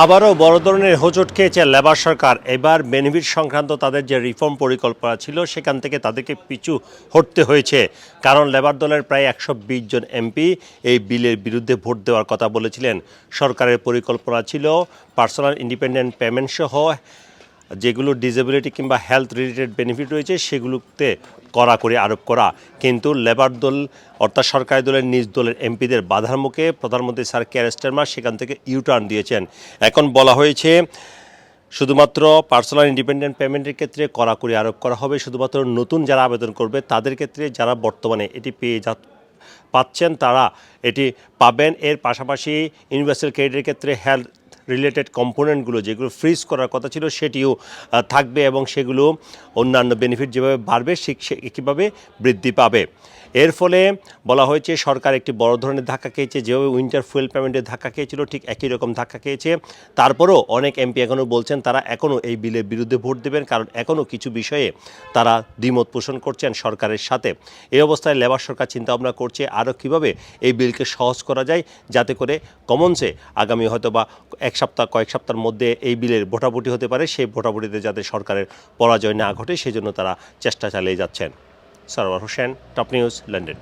আবারও বড় ধরনের হোঁচট খেয়েছে লেবার সরকার। এবার বেনিফিট সংক্রান্ত তাদের যে রিফর্ম পরিকল্পনা ছিল সেখান থেকে তাদেরকে পিছু হটতে হয়েছে, কারণ লেবার দলের প্রায় 120 জন এমপি এই বিলের বিরুদ্ধে ভোট দেওয়ার কথা বলেছিলেন। সরকারের পরিকল্পনা ছিল পার্সোনাল ইন্ডিপেন্ডেন্ট পেমেন্ট সহ যেগুলো ডিসেবিলিটি কিংবা হেলথ রিলেটেড বেনিফিট রয়েছে সেগুলোতে কড়াকড়ি আরোপ করা, কিন্তু লেবার দল অর্থাৎ সরকারি দলের নিজ দলের এমপিদের বাধার মুখে প্রধানমন্ত্রী স্যার কেয়ার স্টারমার সেখান থেকে ইউটার্ন দিয়েছেন। এখন বলা হয়েছে শুধুমাত্র পার্সোনাল ইন্ডিপেন্ডেন্ট পেমেন্টের ক্ষেত্রে কড়াকড়ি আরোপ করা হবে শুধুমাত্র নতুন যারা আবেদন করবে তাদের ক্ষেত্রে, যারা বর্তমানে এটি পাচ্ছেন তারা এটি পাবেন। এর পাশাপাশি ইউনিভার্সাল ক্রেডিটের ক্ষেত্রে হেলথ রিলেটেড কম্পোনেন্টগুলো যেগুলো ফ্রিজ করার কথা ছিল সেটিও থাকবে এবং সেগুলো অন্যান্য বেনিফিট যেভাবে বাড়বে একইভাবে বৃদ্ধি পাবে। এর ফলে বলা হয়েছে সরকার একটি বড় ধরনের ধাক্কা খেয়েছে, যেভাবে উইন্টার ফুয়েল পেমেন্টের ধাক্কা খেয়েছিল ঠিক একই রকম ধাক্কা খেয়েছে। তারপরেও অনেক এমপি এখনও বলছেন তারা এখনও এই বিলের বিরুদ্ধে ভোট দেবেন, কারণ এখনও কিছু বিষয়ে তারা দ্বিমত পোষণ করছেন সরকারের সাথে। এই অবস্থায় লেবার সরকার চিন্তাভাবনা করছে আরও কীভাবে এই বিলকে সহজ করা যায়, যাতে করে কমনসে আগামী হয়তো বা কয়েক সপ্তাহের মধ্যে এই বিলের ভোটাভুটি হতে পারে। সেই ভোটাভুটিতে যাতে সরকারের পরাজয় না ঘটে সেজন্য তারা চেষ্টা চালিয়ে যাচ্ছেন। Sarwar Hossain, top news, London.